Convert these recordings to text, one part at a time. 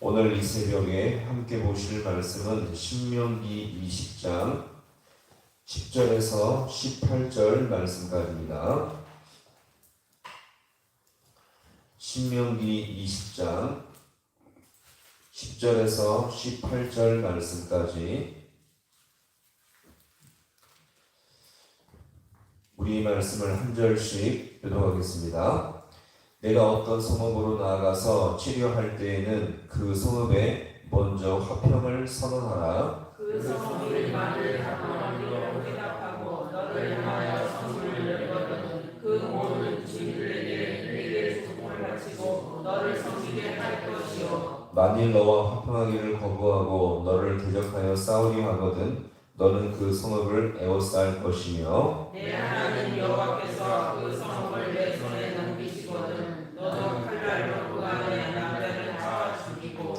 오늘 이 새벽에 함께 보실 말씀은 신명기 20장 10절에서 18절 말씀까지입니다. 신명기 20장 10절에서 18절 말씀까지 우리 말씀을 한 절씩 교독하겠습니다. 내가 어떤 성읍으로 나아가서 치료할 때에는 그 성읍에 먼저 화평을 선언하라. 그 성읍이 만일 답답하기로 회답하고 너를 향하여 성문을 열거든 그 모든 주민들에게 네게 축복을 바치고 너를 섬기게 할 것이요. 만일 너와 화평하기를 거부하고 너를 대적하여 싸우려 하거든 너는 그 성읍을 에워쌀 것이며 내 하나님 여호와께서 그 성읍을 내 손에 넘기시거든 너도 칼날로 그 안에 남자를 다 죽이고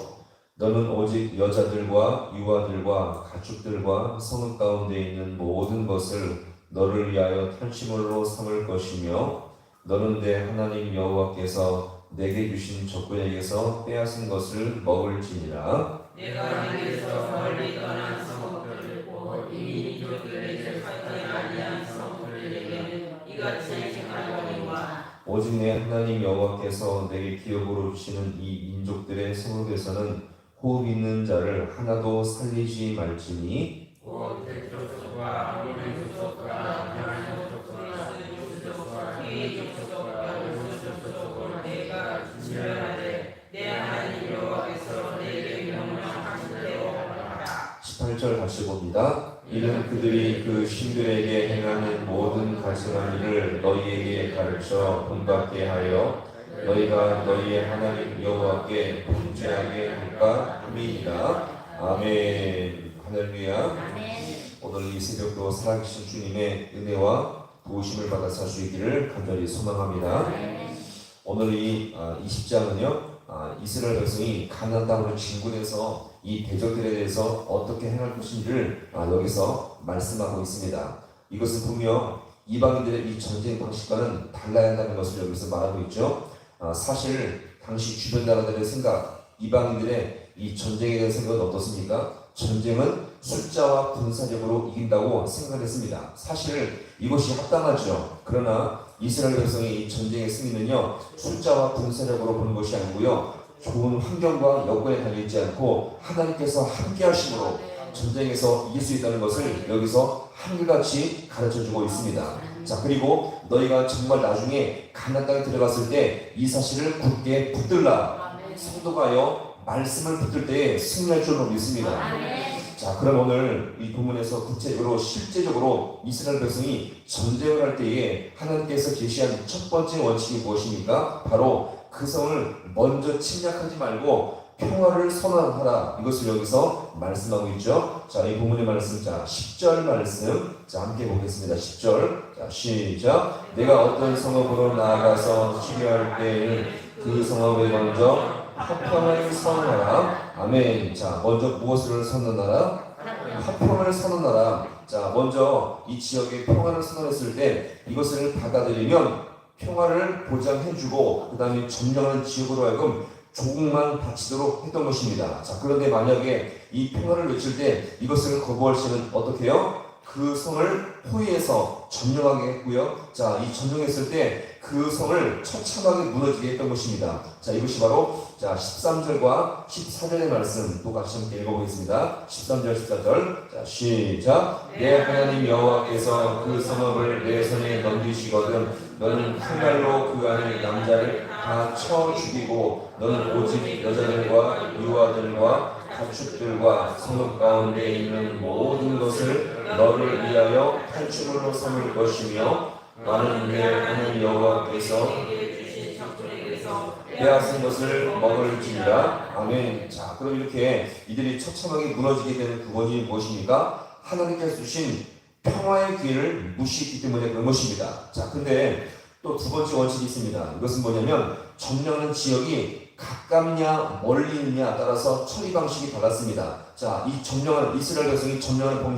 너는 오직 여자들과 유아들과 가축들과 성읍 가운데 있는 모든 것을 너를 위하여 탈취물로 삼을 것이며 너는 내 하나님 여호와께서 내게 주신 적군에게서 빼앗은 것을 먹을지니라. 내가 네게서 멀리 떠난 성읍들 곧 이미 민족들에게 하지 아니한 성읍들에게는 이같이 행하거니와 오직 내 하나님 여호와께서 내게 기업으로 주시는 이 민족들의 성읍에서는 호흡 있는 자를 하나도 살리지 말지니 곧 대족속과 아모리 족속과 가나안 족속과 스리 족속과 히위 족속과 요셉 족속을 내가 진멸하되 내 하나님 여호와께서 내게 명령하신 대로 하라. 18절 다시 봅니다. 이는 그들이 그 신들에게 행하는 모든 가증한 일을 너희에게 가르쳐 본받게 하여 너희가 너희의 하나님 여호와께 범죄하게 할까 함이니라. 아멘. 할렐루야. 오늘 이 새벽도 살아계신 주님의 은혜와 도우심을 받아 살 수 있기를 간절히 소망합니다. 오늘 이 20장은요 이스라엘 백성이 가나안 땅으로 진군해서 이 대적들에 대해서 어떻게 행할 것인지를 여기서 말씀하고 있습니다. 이것은 분명 이방인들의 이 전쟁 방식과는 달라야 한다는 것을 여기서 말하고 있죠. 사실 당시 주변 나라들의 생각, 이방인들의 이 전쟁에 대한 생각은 어떻습니까? 전쟁은 숫자와 군사력으로 이긴다고 생각했습니다. 사실 이것이 합당하죠. 그러나 이스라엘 백성의 이 전쟁의 승리는요 숫자와 군사력으로 보는 것이 아니고요 좋은 환경과 여건에 달려있지 않고 하나님께서 함께 하심으로 전쟁에서 이길 수 있다는 것을 여기서 한결같이 가르쳐주고 있습니다. 자, 그리고 너희가 정말 나중에 가나안 땅에 들어갔을 때 이 사실을 굳게 붙들라. 성도가요 말씀을 붙들 때에 승리할 줄로 믿습니다. 자, 그럼 오늘 이 본문에서 구체적으로 실제적으로 이스라엘 백성이 전쟁을 할 때에 하나님께서 제시한 첫 번째 원칙이 무엇입니까? 바로 그 성을 먼저 침략하지 말고 평화를 선언하라. 이것을 여기서 말씀하고 있죠. 자, 이 본문의 말씀, 자 10절 말씀, 자 함께 보겠습니다. 10절, 자 시작. 내가 어떤 성읍으로 나아가서 치료할 때에는 그 성읍에 먼저 화평을 선언하라. 아멘. 자, 먼저 무엇을 선언하라? 화평을 선언하라. 자, 먼저 이 지역에 평화를 선언했을 때 이것을 받아들이면 평화를 보장해주고 그 다음에 점령하는 지역으로 하여금 조국만 바치도록 했던 것입니다. 자, 그런데 만약에 이 평화를 외칠 때 이것을 거부할 시는 어떻게 해요? 그 성을 포위해서 점령하게 했고요. 자, 이 점령했을 때 그 성을 처참하게 무너지게 했던 것입니다. 자, 이것이 바로 자 13절과 14절의 말씀 또 같이 함께 읽어보겠습니다. 13절, 14절. 자, 시작. 내 하나님 여호와께서 그 성읍을 내 손에 넘기시거든 너는 칼날로 그 안에 남자를 다 쳐 죽이고 너는 오직 여자들과 유아들과 가축들과 성읍 가운데 있는 모든 것을 너를 위하여 탈취물로 삼을 것이며 나는 내 하나님 여호와께서 빼앗은 것을 먹을지니라. 아멘. 자, 그럼 이렇게 이들이 처참하게 무너지게 되는 그 원인이 무엇입니까? 하나님께서 주신 평화의 기회를 무시했기 때문에 그런 것입니다. 자, 근데 또 두 번째 원칙이 있습니다. 이것은 뭐냐면 점령하는 지역이 가깝냐 멀리 있느냐 따라서 처리 방식이 달랐습니다. 자, 이 점령하는 이스라엘 백성이 점령하는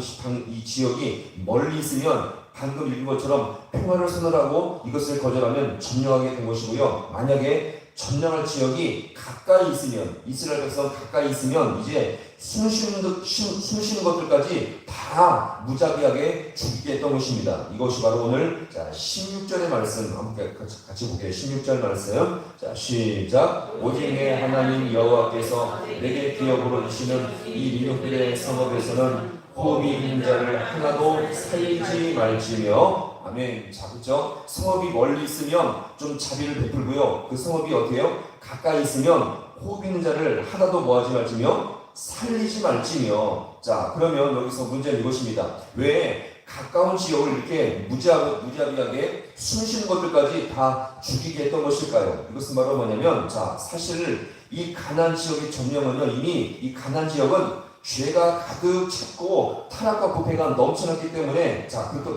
이 지역이 멀리 있으면 방금 읽은 것처럼 평화를 선언하고 이것을 거절하면 점령하게 된 것이고요. 만약에 점령할 지역이 가까이 있으면, 이스라엘 백성 가까이 있으면 이제 숨쉬는 것들까지 다 무자비하게 죽게 했던 것입니다. 이것이 바로 오늘 16절의 말씀 함께 같이 볼게요. 16절 말씀. 자, 시작. 오직 내 하나님 여호와께서 내게 기업으로 주시는 이 민족들의 성읍에서는 호흡이 있는 자를 하나도 살리지 말지며. 아멘. 자, 그렇죠? 성읍이 멀리 있으면 좀 자비를 베풀고요. 그 성읍이 어때요? 가까이 있으면 호흡 있는 자를 하나도 뭐하지 말지며 살리지 말지며. 자, 그러면 여기서 문제는 이것입니다. 왜 가까운 지역을 이렇게 무자비하게 숨쉬는 것들까지 다 죽이게 했던 것일까요? 이것은 바로 뭐냐면, 자, 사실 이 가나안 지역의 점령은요, 이미 이 가나안 지역은 죄가 가득 찼고 타락과 부패가 넘쳐났기 때문에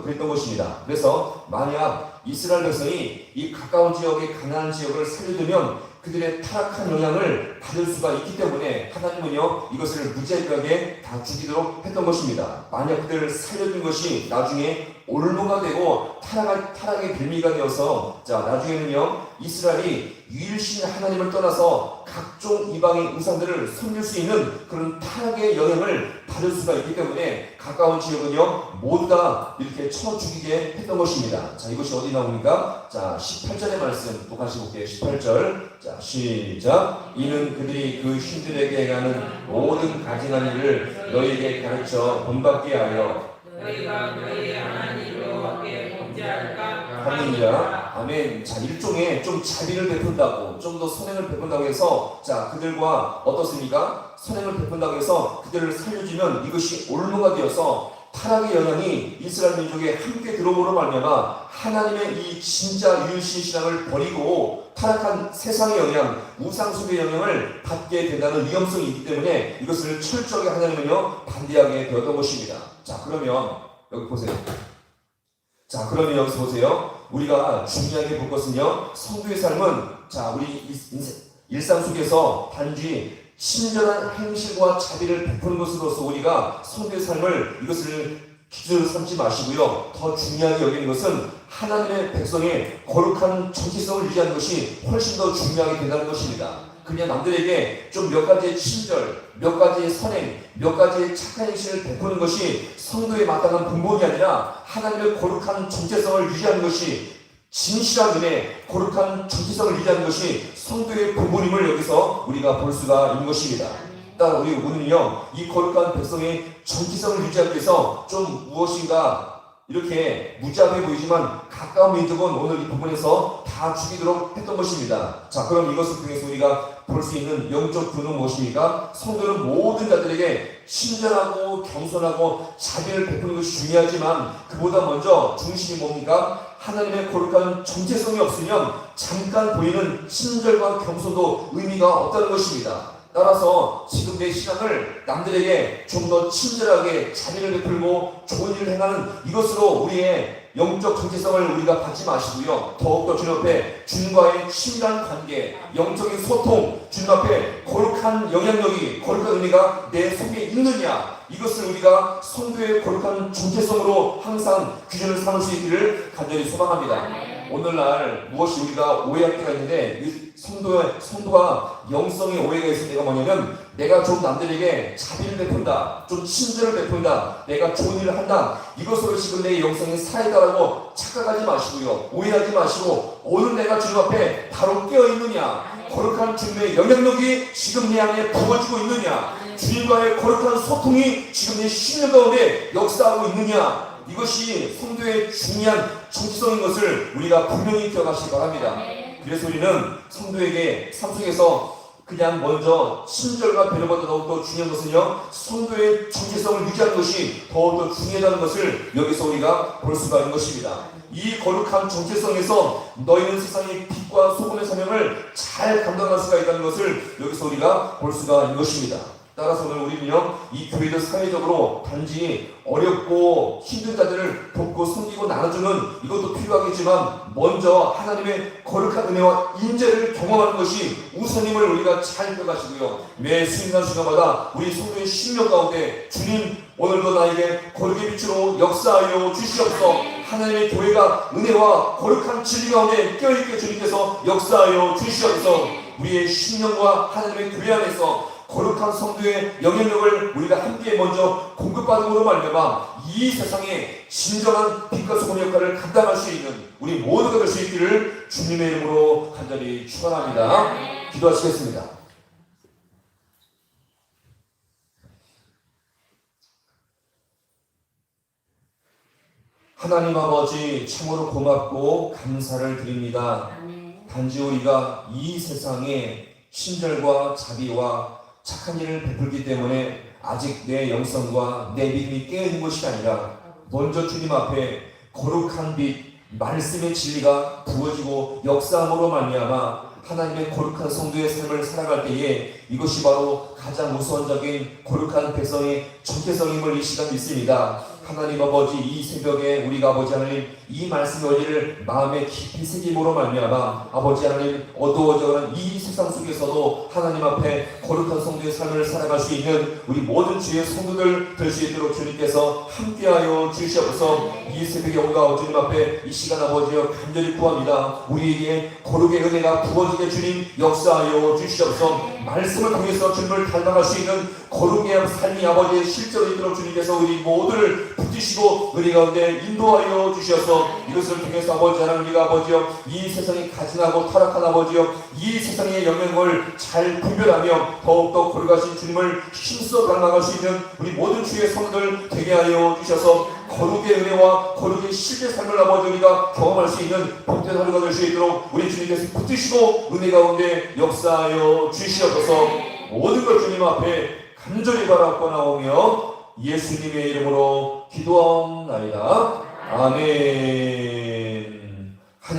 그랬던 것입니다. 그래서 만약 이스라엘 백성이 이 가까운 지역의 가나안 지역을 살려두면 그들의 타락한 영향을 받을 수가 있기 때문에 하나님은요 이것을 무자비하게 다 죽이도록 했던 것입니다. 만약 그들을 살려둔 것이 나중에 올무가 되고 타락의 빌미가 되어서 나중에는요 이스라엘이 유일신 하나님을 떠나서 각종 이방의 우상들을 섬길 수 있는 그런 타락의 영향을 받을 수가 있기 때문에 가까운 지역은요 모두 다 이렇게 쳐 죽이게 했던 것입니다. 자, 이것이 어디 나옵니까? 자, 18절의 말씀 또 같이 볼게요. 18절. 자, 시작. 이는 그들이 그 신들에게 행하는 모든 가증한 일을 너희에게 가르쳐 본받게 하여 너희가 너희의 하나님 여호와께 범죄할까 하는 자. 아멘. 자, 일종의 좀 자비를 베푼다고, 좀 더 선행을 베푼다고 해서, 자, 그들과 어떻습니까? 선행을 베푼다고 해서 그들을 살려주면 이것이 올무가 되어서 타락의 영향이 이스라엘 민족에 함께 들어오므로 말미암아 하나님의 이 진짜 유일신 신앙을 버리고 타락한 세상의 영향, 우상숭배의 영향을 받게 된다는 위험성이 있기 때문에 이것을 철저하게 하나님은요 반대하게 되었던 것입니다. 자, 그러면 여기 보세요. 자, 그러면 여기서 보세요. 우리가 중요하게 볼 것은요, 성도의 삶은, 자, 우리 일상 속에서 단지 친절한 행실과 자비를 베푸는 것으로서 우리가 성도의 삶을 이것을 기준으로 삼지 마시고요. 더 중요하게 여기는 것은 하나님의 백성의 거룩한 정체성을 유지하는 것이 훨씬 더 중요하게 된다는 것입니다. 그냥 남들에게 좀 몇 가지의 친절, 몇 가지의 선행, 몇 가지의 착한 행실을 베푸는 것이 성도의 마땅한 본분이 아니라 하나님의 거룩한 정체성을 유지하는 것이, 진실한 은혜, 거룩한 정체성을 유지하는 것이 성도의 본분임을 여기서 우리가 볼 수가 있는 것입니다. 따라 우리 오늘은요, 이 거룩한 백성의 정체성을 유지하기 위해서 좀 무엇인가 이렇게 무자비해 보이지만 가까운 민족은 오늘 이 부분에서 다 죽이도록 했던 것입니다. 자, 그럼 이것을 통해서 우리가 볼 수 있는 영적 교훈은 무엇입니까? 성도는 모든 자들에게 친절하고 겸손하고 자비를 베푸는 것이 중요하지만 그보다 먼저 중심이 뭡니까? 하나님의 거룩한 정체성이 없으면 잠깐 보이는 친절과 겸손도 의미가 없다는 것입니다. 따라서 지금 내 신앙을 남들에게 좀 더 친절하게 자비를 베풀고 좋은 일을 행하는 이것으로 우리의 영적 정체성을 우리가 갖지 마시고요. 더욱더 주님 앞에 주님과의 친밀한 관계, 영적인 소통, 주님 앞에 거룩한 영향력이, 거룩한 의미가 내 속에 있느냐, 이것을 우리가 성도의 거룩한 정체성으로 항상 기준을 삼을 수 있기를 간절히 소망합니다. 오늘날 무엇이 우리가 오해할 때가 있는데, 이 성도가 영성의 오해가 있을 때가 뭐냐면, 내가 좀 남들에게 자비를 베푼다, 좀 친절을 베푼다, 내가 좋은 일을 한다, 이것으로 지금 내 영성이 살아있다라고 착각하지 마시고요, 오해하지 마시고, 오늘 내가 주님 앞에 바로 깨어있느냐, 거룩한 주님의 영향력이 지금 내 안에 부어지고 있느냐, 주님과의 거룩한 소통이 지금 내 심령 가운데 역사하고 있느냐, 이것이 성도의 중요한 정체성인 것을 우리가 분명히 기억하시기 바랍니다. 그래서 우리는 성도에게 삶 속에서 그냥 먼저 친절과 배려보다 더욱더 중요한 것은요, 성도의 정체성을 유지하는 것이 더욱더 중요하다는 것을 여기서 우리가 볼 수가 있는 것입니다. 이 거룩한 정체성에서 너희는 세상의 빛과 소금의 사명을 잘 감당할 수가 있다는 것을 여기서 우리가 볼 수가 있는 것입니다. 따라서 오늘 우리는요, 이 교회도 사회적으로 단지 어렵고 힘든 자들을 돕고 섬기고 나눠주는 이것도 필요하겠지만 먼저 하나님의 거룩한 은혜와 인재를 경험하는 것이 우선임을 우리가 잘 기억하시고요. 매 순간순간마다 우리 성도의 심령 가운데 주님 오늘도 나에게 거룩의 빛으로 역사하여 주시옵소서, 하나님의 교회가 은혜와 거룩한 진리 가운데 껴있게 주님께서 역사하여 주시옵소서. 우리의 신령과 하나님의 교회 안에서 거룩한 성도의 영향력을 우리가 함께 먼저 공급받음으로 말미암아 이 세상에 진정한 빛과 소금의 역할을 감당할 수 있는 우리 모두가 될 수 있기를 주님의 이름으로 간절히 축원합니다. 기도하시겠습니다. 하나님 아버지, 참으로 고맙고 감사를 드립니다. 단지 우리가 이 세상에 친절과 자비와 착한 일을 베풀기 때문에 아직 내 영성과 내 믿음이 깨어있는 것이 아니라 먼저 주님 앞에 거룩한 빛, 말씀의 진리가 부어지고 역사함으로 말미암아 하나님의 거룩한 성도의 삶을 살아갈 때에 이것이 바로 가장 우선적인 거룩한 백성의 정체성임을 이 시간 믿습니다. 하나님 아버지, 이 새벽에 우리가 아버지 하나님 이 말씀의 원리를 마음에 깊이 새김으로 말미암아 아버지 하나님 어두워져가는 이 세상 속에서도 하나님 앞에 거룩한 성도의 삶을 살아갈 수 있는 우리 모든 주의 성도들 될 수 있도록 주님께서 함께하여 주시옵소서. 이 새벽에 온가 주님 앞에 이 시간 아버지여 간절히 구합니다. 우리에게 거룩의 은혜가 부어지게 주님 역사하여 주시옵소서. 말씀을 통해서 주님을 닮아갈 수 있는 거룩의 삶이 아버지의 실제로 있도록 주님께서 우리 모두를 붙드시고 우리 가운데 인도하여 주셔서 이것을 통해서 아버지 하나님 우리가 아버지여 이 세상에 가증하고 타락한 아버지여 이 세상의 영향을 잘 분별하며 더욱더 거룩하신 주님을 힘써 닮아갈 수 있는 우리 모든 주의 성도들 되게 하여 주셔서 거룩의 은혜와 거룩의 실제 삶을 아버지 우리가 경험할 수 있는 복된 하루가 될 수 있도록 우리 주님께서 붙드시고 은혜 가운데 역사하여 주시옵소서. 모든 걸 주님 앞에 간절히 바라고 나오며 예수님의 이름으로 기도하옵나이다. 아멘.